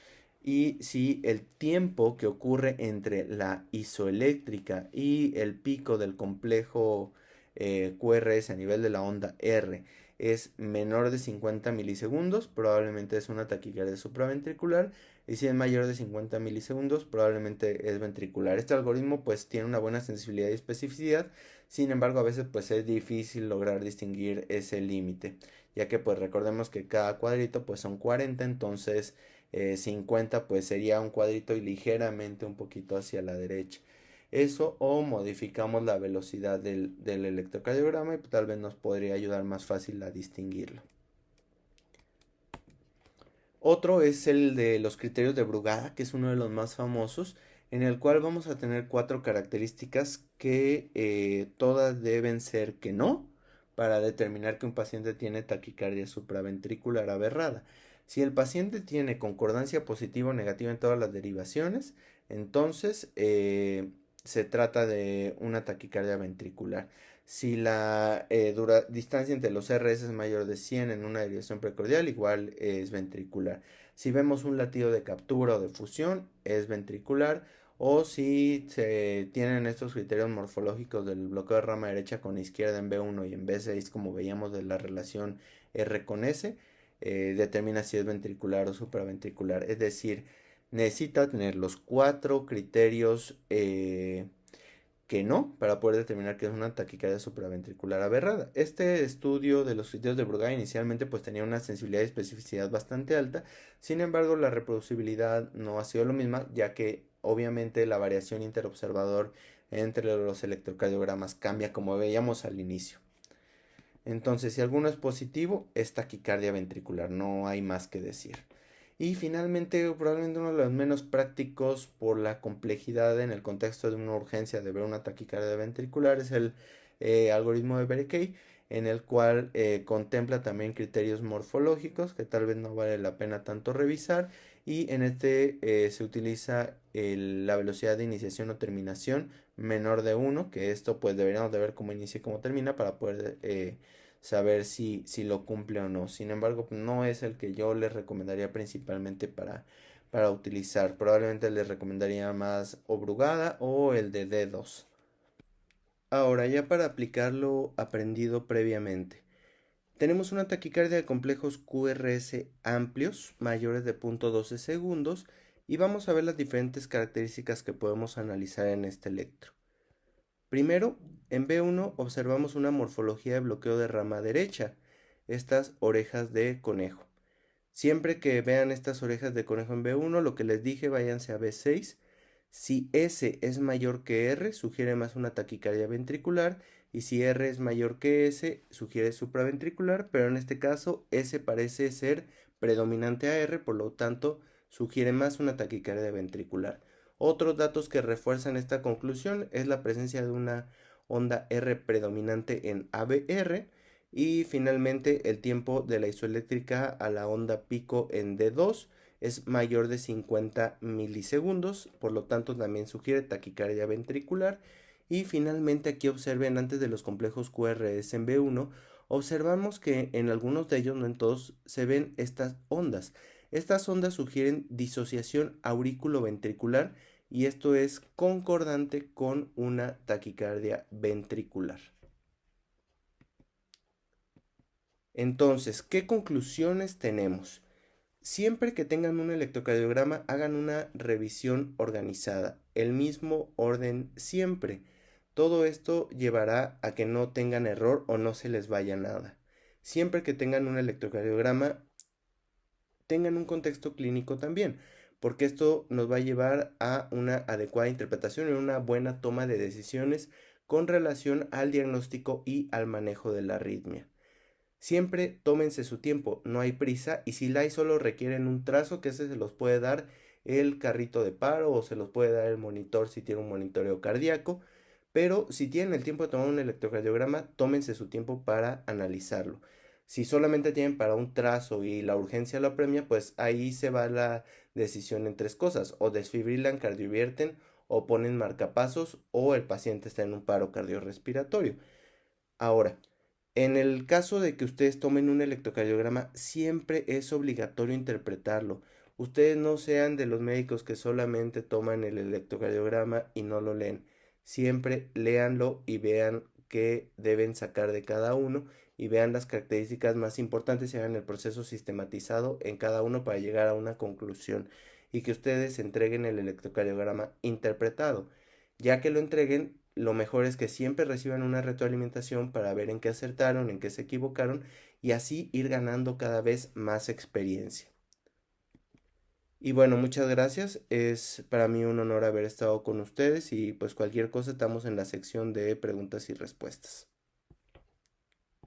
y si el tiempo que ocurre entre la isoeléctrica y el pico del complejo QRS a nivel de la onda R es menor de 50 milisegundos, probablemente es una taquicardia supraventricular, y si es mayor de 50 milisegundos, probablemente es ventricular. Este algoritmo pues tiene una buena sensibilidad y especificidad. Sin embargo, a veces pues es difícil lograr distinguir ese límite, ya que pues recordemos que cada cuadrito pues son 40, entonces 50 pues sería un cuadrito y ligeramente un poquito hacia la derecha. Eso o modificamos la velocidad del electrocardiograma y tal vez nos podría ayudar más fácil a distinguirlo. Otro es el de los criterios de Brugada, que es uno de los más famosos, en el cual vamos a tener 4 características que todas deben ser que no, para determinar que un paciente tiene taquicardia supraventricular aberrada. Si el paciente tiene concordancia positiva o negativa en todas las derivaciones, entonces se trata de una taquicardia ventricular. Si la distancia entre los RS es mayor de 100 en una derivación precordial, igual es ventricular. Si vemos un latido de captura o de fusión, es ventricular. O si se tienen estos criterios morfológicos del bloqueo de rama derecha con izquierda en B1 y en B6, como veíamos de la relación R con S, determina si es ventricular o supraventricular. Es decir, necesita tener los 4 criterios que no, para poder determinar que es una taquicardia supraventricular aberrada. Este estudio de los criterios de Brugada inicialmente pues tenía una sensibilidad y especificidad bastante alta, sin embargo la reproducibilidad no ha sido lo misma, ya que obviamente la variación interobservador entre los electrocardiogramas cambia como veíamos al inicio. Entonces, si alguno es positivo, es taquicardia ventricular, no hay más que decir. Y finalmente, probablemente uno de los menos prácticos por la complejidad en el contexto de una urgencia de ver una taquicardia ventricular es el algoritmo de Berkeley, en el cual contempla también criterios morfológicos que tal vez no vale la pena tanto revisar, y en este se utiliza la velocidad de iniciación o terminación menor de 1, que esto pues deberíamos de ver cómo inicia y cómo termina para poder saber si lo cumple o no. Sin embargo, pues, no es el que yo les recomendaría principalmente para utilizar. Probablemente les recomendaría más o Brugada o el de D2. Ahora, ya para aplicar lo aprendido previamente. Tenemos una taquicardia de complejos QRS amplios, mayores de 0.12 segundos, y vamos a ver las diferentes características que podemos analizar en este electro. Primero, en B1 observamos una morfología de bloqueo de rama derecha, estas orejas de conejo. Siempre que vean estas orejas de conejo en B1, lo que les dije, váyanse a B6. Si S es mayor que R, sugiere más una taquicardia ventricular, y si R es mayor que S, sugiere supraventricular, pero en este caso S parece ser predominante a R, por lo tanto sugiere más una taquicardia ventricular. Otros datos que refuerzan esta conclusión es la presencia de una onda R predominante en ABR, y finalmente el tiempo de la isoeléctrica a la onda pico en D2 es mayor de 50 milisegundos, por lo tanto también sugiere taquicardia ventricular. Y finalmente aquí observen, antes de los complejos QRS en B1, observamos que en algunos de ellos, no en todos, se ven estas ondas. Estas ondas sugieren disociación aurículo-ventricular, y esto es concordante con una taquicardia ventricular. Entonces, ¿qué conclusiones tenemos? Siempre que tengan un electrocardiograma, hagan una revisión organizada, el mismo orden siempre. Todo esto llevará a que no tengan error o no se les vaya nada. Siempre que tengan un electrocardiograma, tengan un contexto clínico también, porque esto nos va a llevar a una adecuada interpretación y una buena toma de decisiones con relación al diagnóstico y al manejo de la arritmia. Siempre tómense su tiempo, no hay prisa, y si la hay solo requieren un trazo, que ese se los puede dar el carrito de paro o se los puede dar el monitor si tiene un monitoreo cardíaco, pero si tienen el tiempo de tomar un electrocardiograma, tómense su tiempo para analizarlo. Si solamente tienen para un trazo y la urgencia lo apremia, pues ahí se va la decisión en tres cosas: o desfibrilan, cardiovierten, o ponen marcapasos, o el paciente está en un paro cardiorrespiratorio. Ahora, en el caso de que ustedes tomen un electrocardiograma, siempre es obligatorio interpretarlo. Ustedes no sean de los médicos que solamente toman el electrocardiograma y no lo leen. Siempre léanlo y vean qué deben sacar de cada uno, y vean las características más importantes y hagan el proceso sistematizado en cada uno para llegar a una conclusión, y que ustedes entreguen el electrocardiograma interpretado. Ya que lo entreguen, lo mejor es que siempre reciban una retroalimentación para ver en qué acertaron, en qué se equivocaron, y así ir ganando cada vez más experiencia. Y bueno, muchas gracias. Es para mí un honor haber estado con ustedes, y pues cualquier cosa estamos en la sección de preguntas y respuestas.